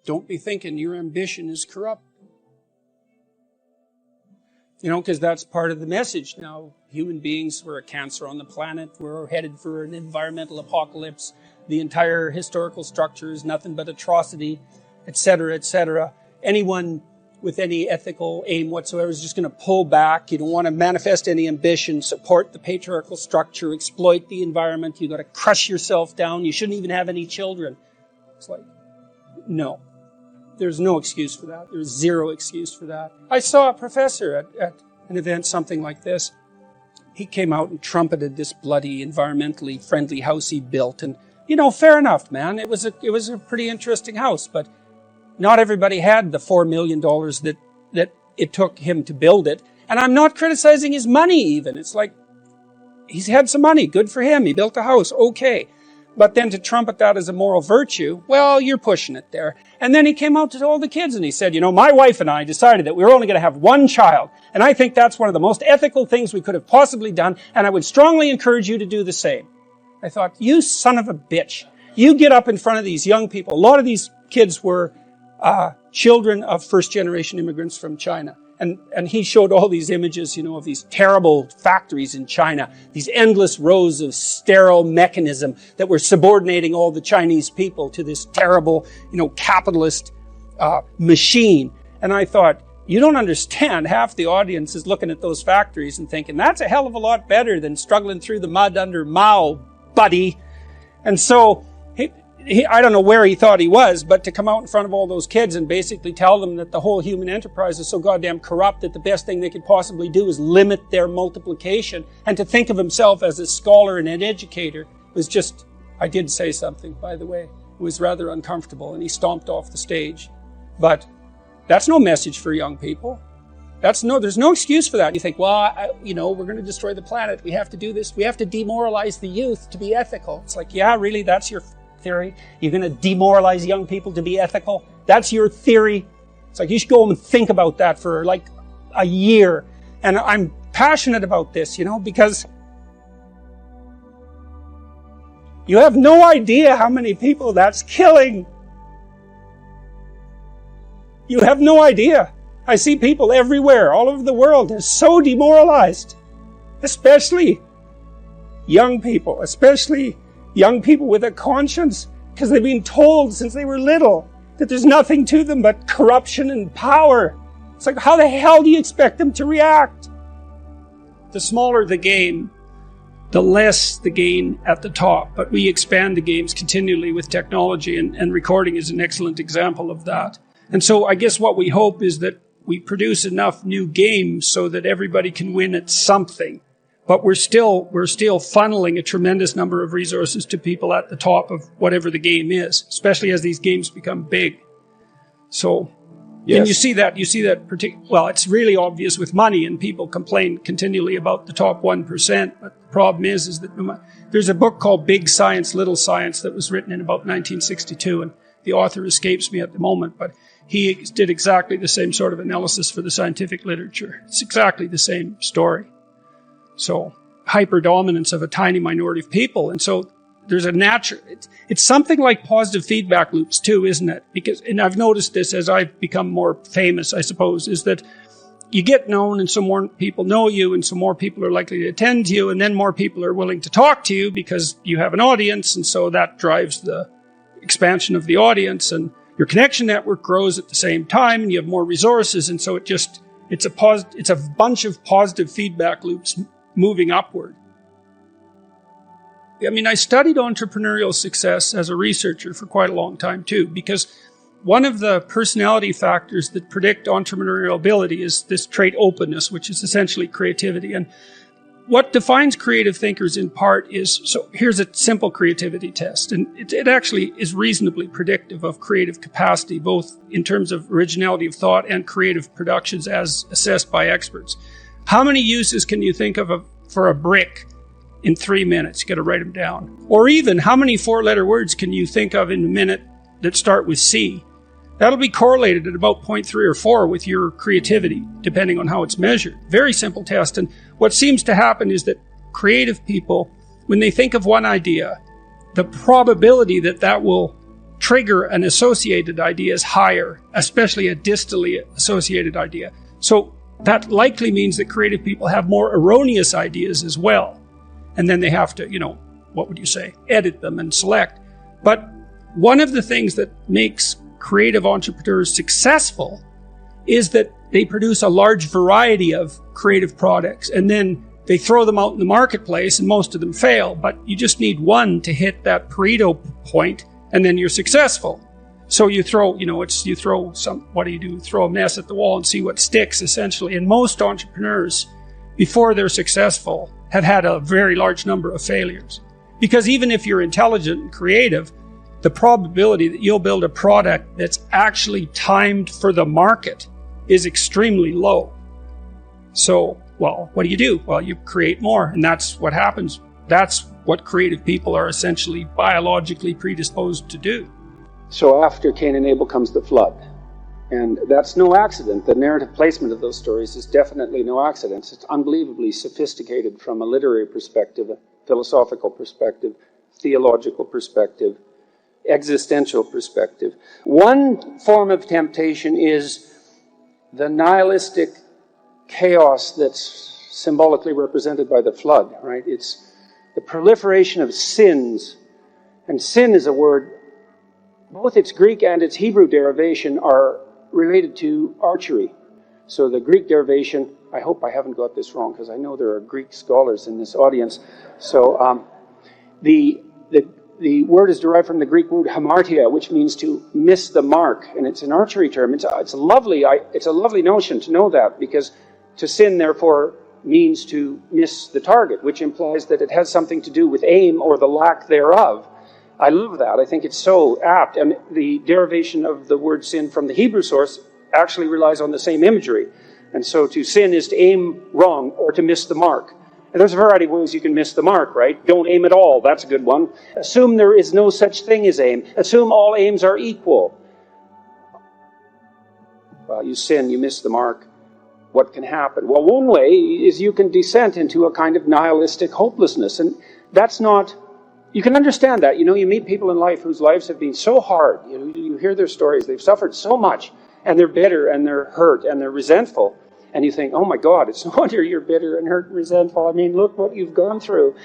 don't be thinking your ambition is corrupt. Because that's part of the message now. Human beings, we're a cancer on the planet. We're headed for an environmental apocalypse. The entire historical structure is nothing but atrocity, etc., etc. Anyone with any ethical aim whatsoever is just going to pull back. You don't want to manifest any ambition, support the patriarchal structure, exploit the environment. You got to crush yourself down. You shouldn't even have any children. It's like, no. There's no excuse for that. There's zero excuse for that. I saw a professor at an event, something like this. He came out and trumpeted this bloody, environmentally friendly house he built. And, fair enough, man. It was a pretty interesting house, but not everybody had the $4 million that it took him to build it. And I'm not criticizing his money even. It's like, he's had some money. Good for him. He built a house. Okay. But then to trumpet that as a moral virtue, well, you're pushing it there. And then he came out to all the kids and he said, my wife and I decided that we were only going to have one child. And I think that's one of the most ethical things we could have possibly done. And I would strongly encourage you to do the same. I thought, you son of a bitch. You get up in front of these young people. A lot of these kids were children of first-generation immigrants from China. And he showed all these images, of these terrible factories in China, these endless rows of sterile mechanism that were subordinating all the Chinese people to this terrible, capitalist machine. And I thought, you don't understand. Half the audience is looking at those factories and thinking, that's a hell of a lot better than struggling through the mud under Mao, buddy. And so I don't know where he thought he was, but to come out in front of all those kids and basically tell them that the whole human enterprise is so goddamn corrupt that the best thing they could possibly do is limit their multiplication, and to think of himself as a scholar and an educator was just, I did say something, by the way. It was rather uncomfortable, and he stomped off the stage. But that's no message for young people. There's no excuse for that. You think, well, we're going to destroy the planet. We have to do this. We have to demoralize the youth to be ethical. It's like, yeah, really, that's your theory? You're going to demoralize young people to be ethical? That's your theory? It's like, you should go home and think about that for like a year. And I'm passionate about this, because you have no idea how many people that's killing. You have no idea. I see people everywhere, all over the world, are so demoralized. Especially young people, young people with a conscience, because they've been told since they were little that there's nothing to them but corruption and power. It's like, how the hell do you expect them to react? The smaller the game, the less the gain at the top. But we expand the games continually with technology, and recording is an excellent example of that. And so I guess what we hope is that we produce enough new games so that everybody can win at something. But we're still funneling a tremendous number of resources to people at the top of whatever the game is, especially as these games become big. So, yes. And you see that well, it's really obvious with money, and people complain continually about the top 1%. But the problem is that there's a book called Big Science, Little Science that was written in about 1962, and the author escapes me at the moment, but he did exactly the same sort of analysis for the scientific literature. It's exactly the same story. So, hyperdominance of a tiny minority of people. And so there's a natural, it's something like positive feedback loops too, isn't it? And I've noticed this as I've become more famous, I suppose, is that you get known and so more people know you, and so more people are likely to attend to you, and then more people are willing to talk to you because you have an audience, and so that drives the expansion of the audience, and your connection network grows at the same time, and you have more resources, and so it's a bunch of positive feedback loops moving upward. I mean, I studied entrepreneurial success as a researcher for quite a long time too, because one of the personality factors that predict entrepreneurial ability is this trait openness, which is essentially creativity. And what defines creative thinkers in part is, so here's a simple creativity test, and it actually is reasonably predictive of creative capacity, both in terms of originality of thought and creative productions as assessed by experts. How many uses can you think of for a brick in 3 minutes? You got to write them down. Or even, how many 4-letter words can you think of in a minute that start with C? That'll be correlated at about 0.3 or 4 with your creativity, depending on how it's measured. Very simple test. And what seems to happen is that creative people, when they think of one idea, the probability that will trigger an associated idea is higher, especially a distally associated idea. So that likely means that creative people have more erroneous ideas as well. And then they have to, what would you say, edit them and select. But one of the things that makes creative entrepreneurs successful is that they produce a large variety of creative products, and then they throw them out in the marketplace, and most of them fail. But you just need one to hit that Pareto point, and then you're successful. So you throw, what do you do? Throw a mess at the wall and see what sticks, essentially. And most entrepreneurs, before they're successful, have had a very large number of failures. Because even if you're intelligent and creative, the probability that you'll build a product that's actually timed for the market is extremely low. So, what do? Well, you create more, and that's what happens. That's what creative people are essentially biologically predisposed to do. So after Cain and Abel comes the flood. And that's no accident. The narrative placement of those stories is definitely no accident. It's unbelievably sophisticated from a literary perspective, a philosophical perspective, theological perspective, existential perspective. One form of temptation is the nihilistic chaos that's symbolically represented by the flood, right? It's the proliferation of sins. And sin is a word, both its Greek and its Hebrew derivation are related to archery. So the Greek derivation, I hope I haven't got this wrong, because I know there are Greek scholars in this audience. So the word is derived from the Greek word hamartia, which means to miss the mark, and it's an archery term. It's a lovely notion to know that, because to sin, therefore, means to miss the target, which implies that it has something to do with aim or the lack thereof. I love that. I think it's so apt. And the derivation of the word sin from the Hebrew source actually relies on the same imagery. And so to sin is to aim wrong or to miss the mark. And there's a variety of ways you can miss the mark, right? Don't aim at all. That's a good one. Assume there is no such thing as aim. Assume all aims are equal. Well, you sin, you miss the mark. What can happen? Well, one way is you can descend into a kind of nihilistic hopelessness. And that's not... You can understand that. You meet people in life whose lives have been so hard. You hear their stories. They've suffered so much, and they're bitter, and they're hurt, and they're resentful. And you think, oh my God, it's no wonder you're bitter and hurt and resentful. I mean, look what you've gone through.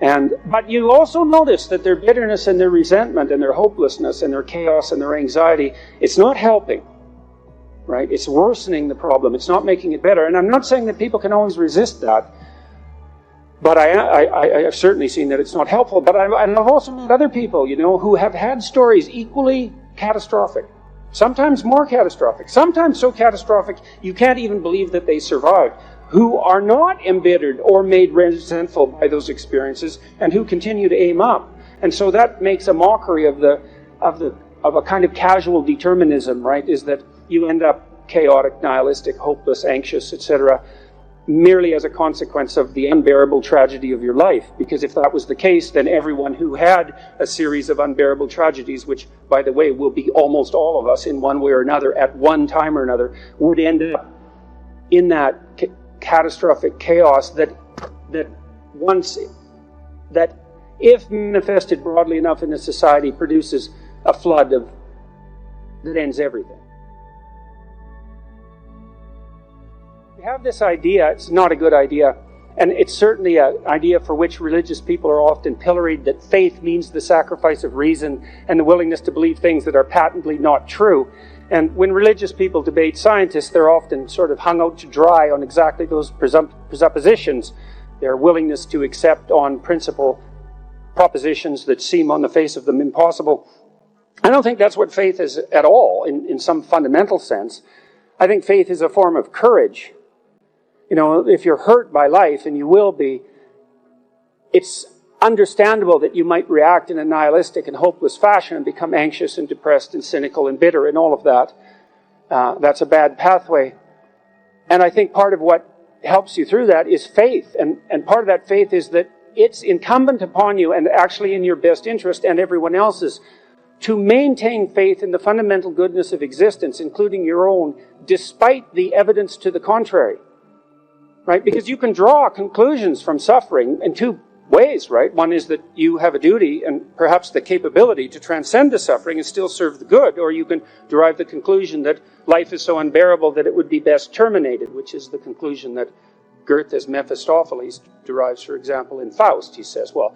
But you also notice that their bitterness and their resentment and their hopelessness and their chaos and their anxiety, it's not helping, right? It's worsening the problem. It's not making it better. And I'm not saying that people can always resist that. But I've certainly seen that it's not helpful. But I've also met other people, who have had stories equally catastrophic. Sometimes more catastrophic. Sometimes so catastrophic you can't even believe that they survived. Who are not embittered or made resentful by those experiences, and who continue to aim up. And so that makes a mockery of a kind of casual determinism, right? Is that you end up chaotic, nihilistic, hopeless, anxious, etc., merely as a consequence of the unbearable tragedy of your life. Because if that was the case, then everyone who had a series of unbearable tragedies, which, by the way, will be almost all of us in one way or another at one time or another, would end up in that catastrophic chaos that if manifested broadly enough in a society, produces a flood that ends everything. Have this idea, it's not a good idea, and it's certainly an idea for which religious people are often pilloried, that faith means the sacrifice of reason and the willingness to believe things that are patently not true. And when religious people debate scientists, they're often sort of hung out to dry on exactly those presuppositions, their willingness to accept on principle propositions that seem on the face of them impossible. I don't think that's what faith is at all, in some fundamental sense. I think faith is a form of courage. If you're hurt by life, and you will be, it's understandable that you might react in a nihilistic and hopeless fashion and become anxious and depressed and cynical and bitter and all of that. That's a bad pathway. And I think part of what helps you through that is faith. And part of that faith is that it's incumbent upon you, and actually in your best interest and everyone else's, to maintain faith in the fundamental goodness of existence, including your own, despite the evidence to the contrary. Right? Because you can draw conclusions from suffering, and two ways, right? One is that you have a duty and perhaps the capability to transcend the suffering and still serve the good, or you can derive the conclusion that life is so unbearable that it would be best terminated, which is the conclusion that Goethe as Mephistopheles derives, for example, in Faust. He says, well,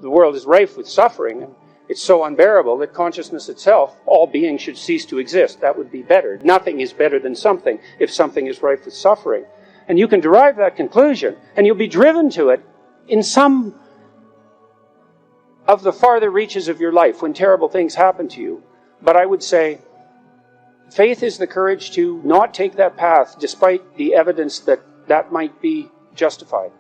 the world is rife with suffering, and it's so unbearable that consciousness itself, all beings should cease to exist. That would be better. Nothing is better than something if something is rife with suffering. And you can derive that conclusion, and you'll be driven to it in some of the farther reaches of your life when terrible things happen to you. But I would say faith is the courage to not take that path despite the evidence that that might be justified.